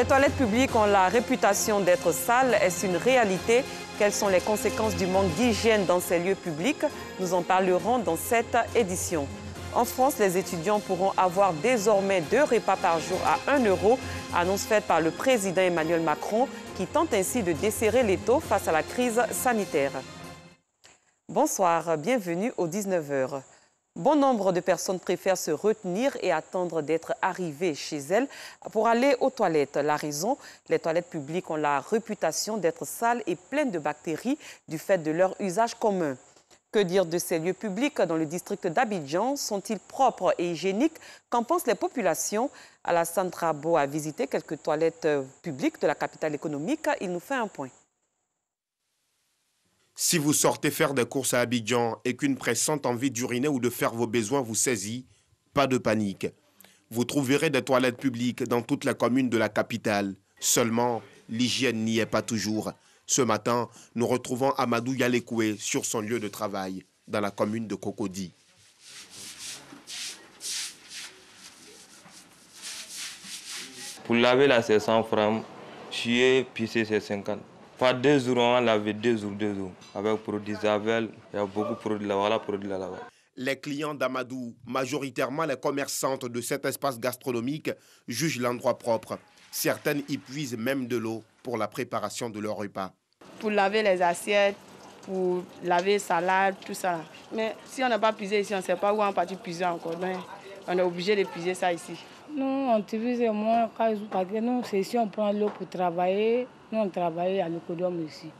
Les toilettes publiques ont la réputation d'être sales. Est-ce une réalité? Quelles sont les conséquences du manque d'hygiène dans ces lieux publics? Nous en parlerons dans cette édition. En France, les étudiants pourront avoir désormais 2 repas par jour à 1 €, annonce faite par le président Emmanuel Macron, qui tente ainsi de desserrer l'étau face à la crise sanitaire. Bonsoir, bienvenue aux 19 h. Bon nombre de personnes préfèrent se retenir et attendre d'être arrivées chez elles pour aller aux toilettes. La raison, les toilettes publiques ont la réputation d'être sales et pleines de bactéries du fait de leur usage commun. Que dire de ces lieux publics dans le district d'Abidjan? Sont-ils propres et hygiéniques? Qu'en pensent les populations? Alassane Trabo a visité quelques toilettes publiques de la capitale économique. Il nous fait un point. Si vous sortez faire des courses à Abidjan et qu'une pressante envie d'uriner ou de faire vos besoins vous saisit, pas de panique. Vous trouverez des toilettes publiques dans toutes les communes de la capitale. Seulement, l'hygiène n'y est pas toujours. Ce matin, nous retrouvons Amadou Yalekoué sur son lieu de travail, dans la commune de Cocody. Pour laver là, c'est 100 francs. Chier, pisser, c'est 50. Pas 2 jours, on lave 2 jours. Avec produit Zavel, il y a beaucoup de produits là, voilà, produits là-bas. Les clients d'Amadou, majoritairement les commerçantes de cet espace gastronomique, jugent l'endroit propre. Certaines y puisent même de l'eau pour la préparation de leur repas. Pour laver les assiettes, pour laver les salades, tout ça. Mais si on n'a pas puisé ici, on ne sait pas où on va puiser encore. Donc, on est obligé de puiser ça ici. Nous, on utilise moins parce que nous, c'est ici on prend l'eau pour travailler. Nous, on travaille à l'écodome ici.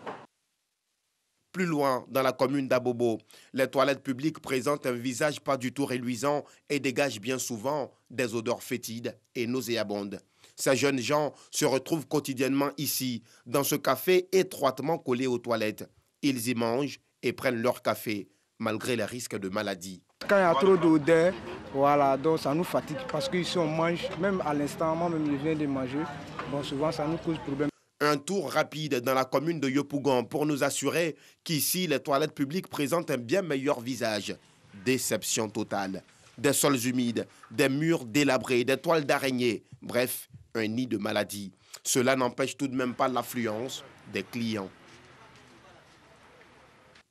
Plus loin, dans la commune d'Abobo, les toilettes publiques présentent un visage pas du tout reluisant et dégagent bien souvent des odeurs fétides et nauséabondes. Ces jeunes gens se retrouvent quotidiennement ici, dans ce café étroitement collé aux toilettes. Ils y mangent et prennent leur café, malgré les risques de maladie. Quand il y a trop d'odeur, voilà, donc ça nous fatigue parce qu'ici on mange, même à l'instant, moi-même je viens de manger, bon, souvent ça nous cause problème. Un tour rapide dans la commune de Yopougon pour nous assurer qu'ici, les toilettes publiques présentent un bien meilleur visage. Déception totale. Des sols humides, des murs délabrés, des toiles d'araignée. Bref, un nid de maladies. Cela n'empêche tout de même pas l'affluence des clients.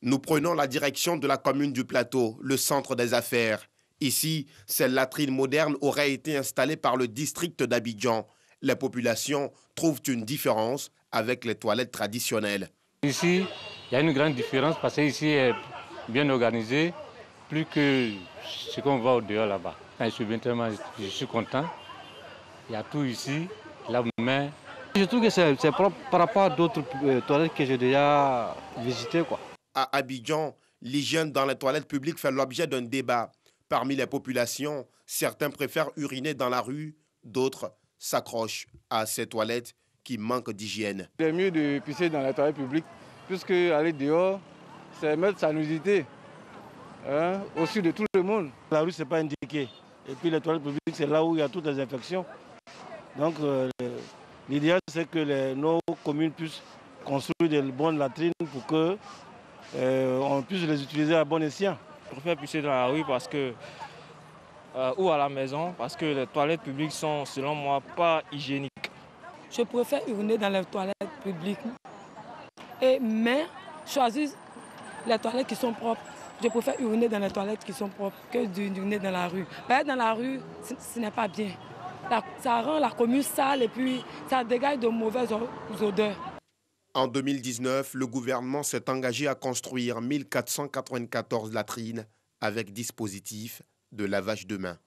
Nous prenons la direction de la commune du Plateau, le centre des affaires. Ici, ces latrines modernes auraient été installées par le district d'Abidjan. Les populations trouvent une différence avec les toilettes traditionnelles. Ici, il y a une grande différence parce qu'ici est bien organisé, plus que ce qu'on voit au dehors là-bas. Quand je suis content. Il y a tout ici, là, mais je trouve que c'est propre par rapport à d'autres toilettes que j'ai déjà visitées, quoi. À Abidjan, l'hygiène dans les toilettes publiques fait l'objet d'un débat. Parmi les populations, certains préfèrent uriner dans la rue, d'autres s'accrochent à ces toilettes qui manquent d'hygiène. C'est mieux de pisser dans les toilettes publiques, puisque aller dehors, c'est mettre sa nudité au sud de tout le monde. La rue, ce n'est pas indiqué. Et puis les toilettes publiques, c'est là où il y a toutes les infections. Donc l'idéal, c'est que nos communes puissent construire de bonnes latrines pour qu'on puisse les utiliser à bon escient. Je préfère pisser dans la rue parce que, ou à la maison, parce que les toilettes publiques sont, selon moi, pas hygiéniques. Je préfère uriner dans les toilettes publiques, mais choisir les toilettes qui sont propres. Je préfère uriner dans les toilettes qui sont propres que d'uriner dans la rue. Dans la rue, ce n'est pas bien. Ça rend la commune sale et puis ça dégage de mauvaises odeurs. En 2019, le gouvernement s'est engagé à construire 1494 latrines avec dispositif de lavage de mains.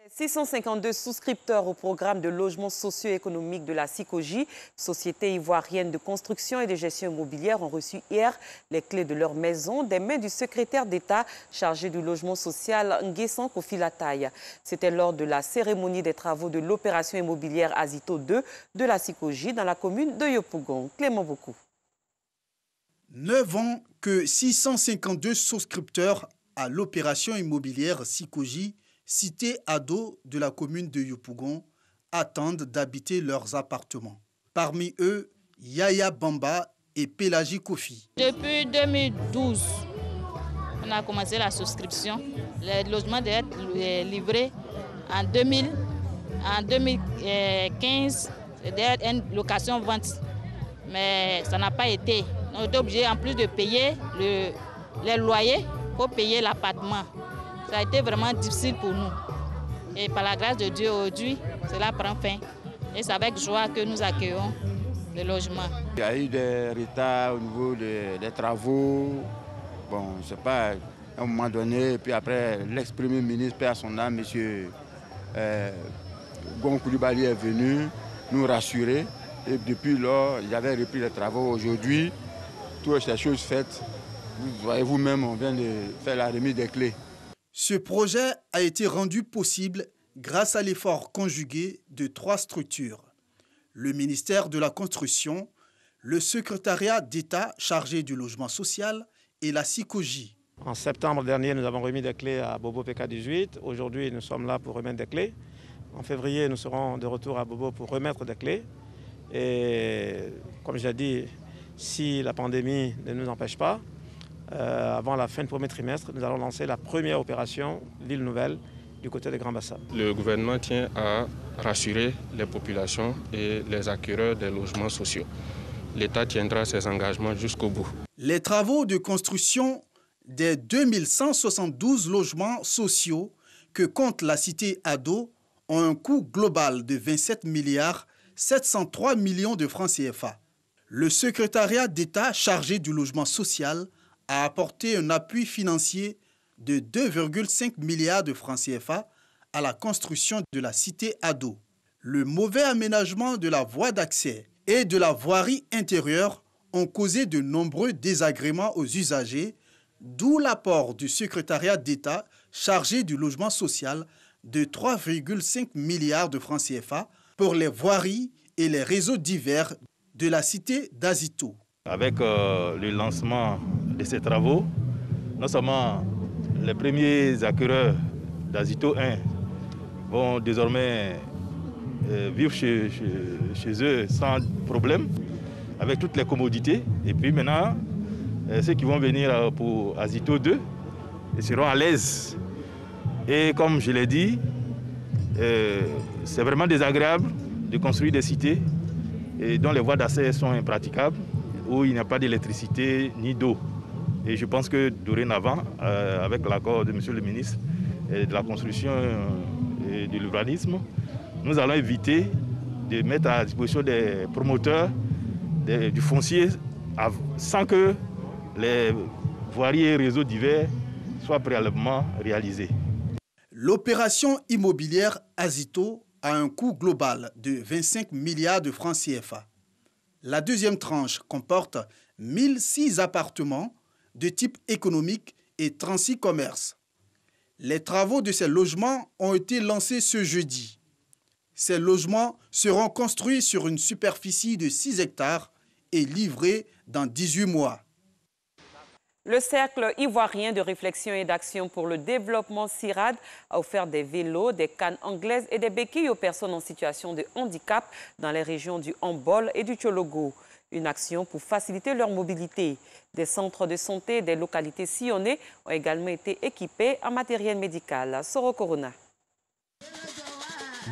652 souscripteurs au programme de logement socio-économique de la SICOGI, Société ivoirienne de construction et de gestion immobilière, ont reçu hier les clés de leur maison des mains du secrétaire d'État chargé du logement social Nguessan Kofi Lataye. C'était lors de la cérémonie des travaux de l'opération immobilière Azito 2 de la SICOGI dans la commune de Yopougon. Clément Beaucoup. 9 ans que 652 souscripteurs à l'opération immobilière SICOGI, cité ado de la commune de Yopougon, attendent d'habiter leurs appartements. Parmi eux, Yaya Bamba et Pélagie Kofi. Depuis 2012, on a commencé la souscription. Le logement doit être livré en 2020. En 2015, c'était une location-vente, mais ça n'a pas été. On était obligé, en plus de payer les loyers, pour payer l'appartement. Ça a été vraiment difficile pour nous. Et par la grâce de Dieu, aujourd'hui, cela prend fin. Et c'est avec joie que nous accueillons le logement. Il y a eu des retards au niveau des travaux. Bon, je ne sais pas, à un moment donné, puis après, l'ex-premier ministre, paix à son âme, M. Gon Coulibaly est venu nous rassurer. Et depuis lors, il avait repris les travaux. Aujourd'hui, toutes ces choses faites, vous voyez vous-même, on vient de faire la remise des clés. Ce projet a été rendu possible grâce à l'effort conjugué de 3 structures. Le ministère de la Construction, le secrétariat d'État chargé du logement social et la SICOGI. En septembre dernier, nous avons remis des clés à Bobo PK18. Aujourd'hui, nous sommes là pour remettre des clés. En février, nous serons de retour à Bobo pour remettre des clés. Et comme j'ai dit, si la pandémie ne nous empêche pas, avant la fin du premier trimestre, nous allons lancer la première opération, l'île Nouvelle, du côté des Grands Bassins. Le gouvernement tient à rassurer les populations et les acquéreurs des logements sociaux. L'État tiendra ses engagements jusqu'au bout. Les travaux de construction des 2172 logements sociaux que compte la cité Ado ont un coût global de 27 milliards 703 millions de francs CFA. Le secrétariat d'État chargé du logement social a apporté un appui financier de 2,5 milliards de francs CFA à la construction de la cité Ado. Le mauvais aménagement de la voie d'accès et de la voirie intérieure ont causé de nombreux désagréments aux usagers, d'où l'apport du secrétariat d'État chargé du logement social de 3,5 milliards de francs CFA pour les voiries et les réseaux divers de la cité d'Azito. Avec le lancement de ces travaux, non seulement les premiers acquéreurs d'Azito 1 vont désormais vivre chez eux sans problème, avec toutes les commodités. Et puis maintenant, ceux qui vont venir pour Azito 2 seront à l'aise. Et comme je l'ai dit, c'est vraiment désagréable de construire des cités dont les voies d'accès sont impraticables, où il n'y a pas d'électricité ni d'eau. Et je pense que dorénavant, avec l'accord de M. le ministre de la Construction et de l'Urbanisme, nous allons éviter de mettre à disposition des promoteurs du foncier sans que les voiries et réseaux divers soient préalablement réalisés. L'opération immobilière Azito a un coût global de 25 milliards de francs CFA. La deuxième tranche comporte 1006 appartements de type économique et 36 commerces. Les travaux de ces logements ont été lancés ce jeudi. Ces logements seront construits sur une superficie de 6 hectares et livrés dans 18 mois. Le Cercle ivoirien de réflexion et d'action pour le développement CIRAD a offert des vélos, des cannes anglaises et des béquilles aux personnes en situation de handicap dans les régions du Hambol et du Tchologo. Une action pour faciliter leur mobilité. Des centres de santé des localités sillonnées ont également été équipés en matériel médical. Soro Corona.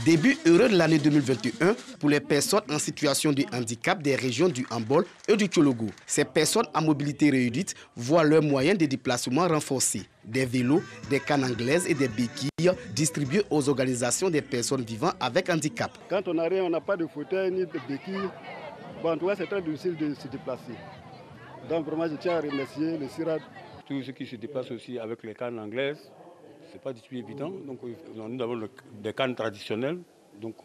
Début heureux de l'année 2021 pour les personnes en situation de handicap des régions du Hambol et du Tchologo. Ces personnes à mobilité réduite voient leurs moyens de déplacement renforcés. Des vélos, des cannes anglaises et des béquilles distribués aux organisations des personnes vivant avec handicap. Quand on n'a rien, on n'a pas de fauteuil ni de béquilles. Bon, en tout cas, c'est très difficile de se déplacer. Donc vraiment, je tiens à remercier le CIRAD. Tous ceux qui se déplacent aussi avec les cannes anglaises, ce n'est pas du tout évident. Donc, nous avons des cannes traditionnelles, donc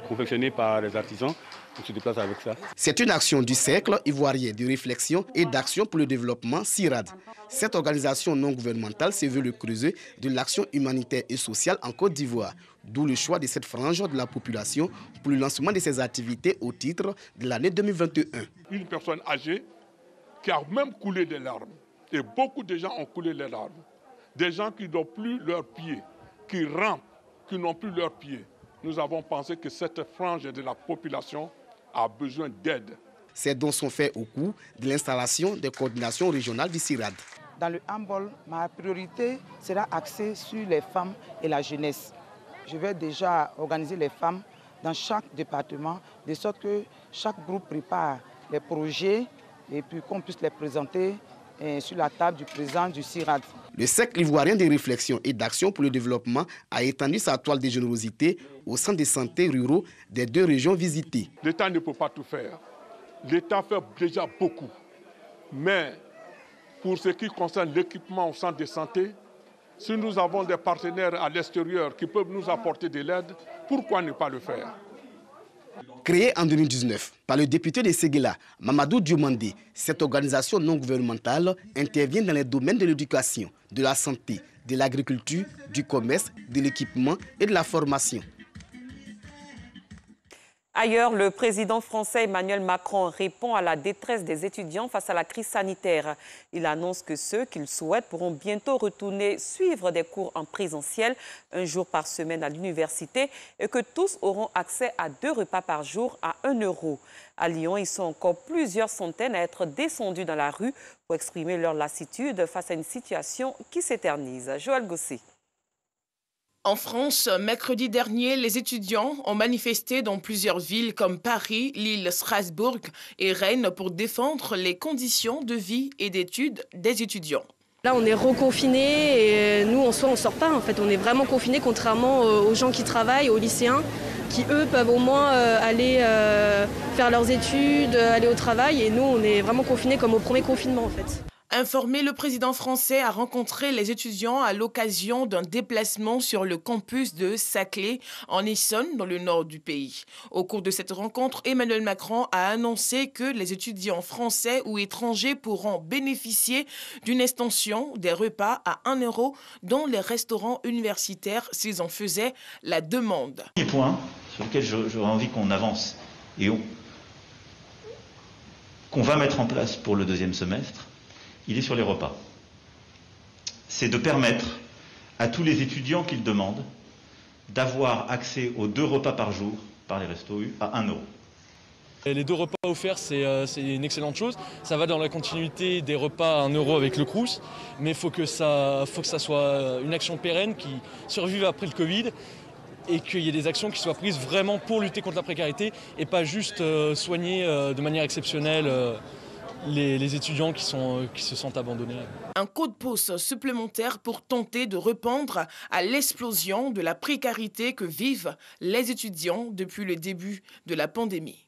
confectionnées par les artisans. On se déplace avec ça. C'est une action du Cercle ivoirien de réflexion et d'action pour le développement CIRAD. Cette organisation non gouvernementale se veut le creuset de l'action humanitaire et sociale en Côte d'Ivoire. D'où le choix de cette frange de la population pour le lancement de ces activités au titre de l'année 2021. Une personne âgée qui a même coulé des larmes. Et beaucoup de gens ont coulé les larmes. Des gens qui n'ont plus leurs pieds, qui rampent, qui n'ont plus leurs pieds. Nous avons pensé que cette frange de la population a besoin d'aide. Ces dons sont faits au cours de l'installation des coordinations régionales du CIRAD. Dans le Hambol, ma priorité sera axée sur les femmes et la jeunesse. je vais déjà organiser les femmes dans chaque département, de sorte que chaque groupe prépare les projets et puis qu'on puisse les présenter sur la table du président du CIRAD. Le Cercle ivoirien de réflexion et d'action pour le développement a étendu sa toile de générosité au centre de santé ruraux des 2 régions visitées. L'État ne peut pas tout faire. L'État fait déjà beaucoup. Mais pour ce qui concerne l'équipement au centre de santé, si nous avons des partenaires à l'extérieur qui peuvent nous apporter de l'aide, pourquoi ne pas le faire? Créée en 2019 par le député de Séguéla, Mamadou Diomandé, cette organisation non gouvernementale intervient dans les domaines de l'éducation, de la santé, de l'agriculture, du commerce, de l'équipement et de la formation. Ailleurs, le président français Emmanuel Macron répond à la détresse des étudiants face à la crise sanitaire. Il annonce que ceux qu'il souhaite pourront bientôt retourner suivre des cours en présentiel 1 jour par semaine à l'université et que tous auront accès à 2 repas par jour à 1 €. À Lyon, ils sont encore plusieurs centaines à être descendus dans la rue pour exprimer leur lassitude face à une situation qui s'éternise. Joël Gosset. En France, mercredi dernier, les étudiants ont manifesté dans plusieurs villes comme Paris, Lille, Strasbourg et Rennes pour défendre les conditions de vie et d'études des étudiants. Là, on est reconfinés et nous, en soi, on ne sort pas. En fait, on est vraiment confinés, contrairement aux gens qui travaillent, aux lycéens, qui, eux, peuvent au moins aller faire leurs études, aller au travail. Et nous, on est vraiment confinés comme au premier confinement, en fait. Informé, le président français a rencontré les étudiants à l'occasion d'un déplacement sur le campus de Saclay, en Essonne, dans le nord du pays. Au cours de cette rencontre, Emmanuel Macron a annoncé que les étudiants français ou étrangers pourront bénéficier d'une extension des repas à 1 € dans les restaurants universitaires s'ils en faisaient la demande. Le premier point sur lequel j'aurais envie qu'on avance et qu'on va mettre en place pour le 2e semestre, il est sur les repas. C'est de permettre à tous les étudiants qui le demandent d'avoir accès aux 2 repas par jour par les restos U à 1 €. Les 2 repas offerts, c'est une excellente chose. Ça va dans la continuité des repas à 1 € avec le Crous, mais il faut que ça soit une action pérenne qui survive après le Covid et qu'il y ait des actions qui soient prises vraiment pour lutter contre la précarité et pas juste soigner de manière exceptionnelle les étudiants qui se sentent abandonnés. Un coup de pouce supplémentaire pour tenter de répondre à l'explosion de la précarité que vivent les étudiants depuis le début de la pandémie.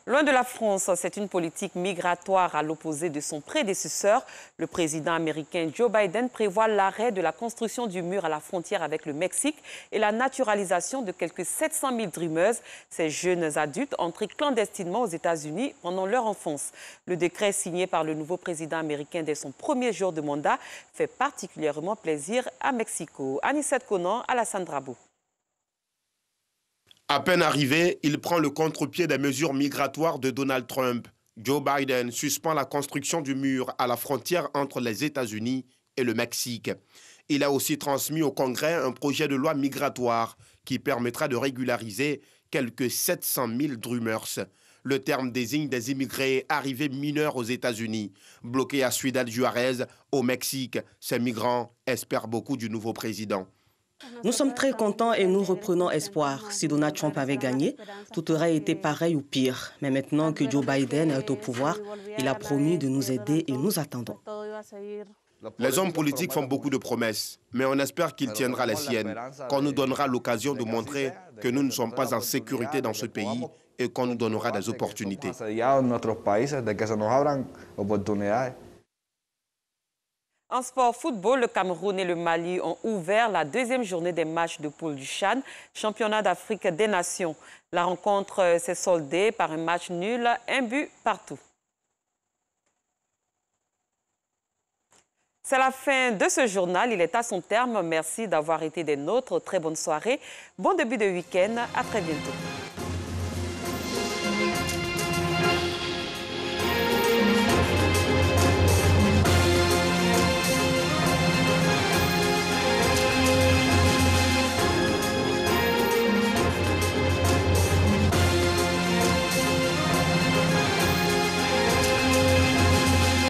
Loin de la France, c'est une politique migratoire à l'opposé de son prédécesseur. Le président américain Joe Biden prévoit l'arrêt de la construction du mur à la frontière avec le Mexique et la naturalisation de quelques 700 000 Dreamers, ces jeunes adultes entrés clandestinement aux États-Unis pendant leur enfance. Le décret signé par le nouveau président américain dès son premier jour de mandat fait particulièrement plaisir à Mexico. Anissette Conan, Alassane Drabou. À peine arrivé, il prend le contre-pied des mesures migratoires de Donald Trump. Joe Biden suspend la construction du mur à la frontière entre les États-Unis et le Mexique. Il a aussi transmis au Congrès un projet de loi migratoire qui permettra de régulariser quelques 700 000 Dreamers. Le terme désigne des immigrés arrivés mineurs aux États-Unis. Bloqués à Ciudad Juárez, au Mexique, ces migrants espèrent beaucoup du nouveau président. Nous sommes très contents et nous reprenons espoir. Si Donald Trump avait gagné, tout aurait été pareil ou pire. Mais maintenant que Joe Biden est au pouvoir, il a promis de nous aider et nous attendons. Les hommes politiques font beaucoup de promesses, mais on espère qu'il tiendra les siennes, qu'on nous donnera l'occasion de montrer que nous ne sommes pas en sécurité dans ce pays et qu'on nous donnera des opportunités. En sport football, le Cameroun et le Mali ont ouvert la 2e journée des matchs de poule du CHAN, championnat d'Afrique des Nations. La rencontre s'est soldée par un match nul, 1 but partout. C'est la fin de ce journal. Il est à son terme. Merci d'avoir été des nôtres. Très bonne soirée. Bon début de week-end. À très bientôt.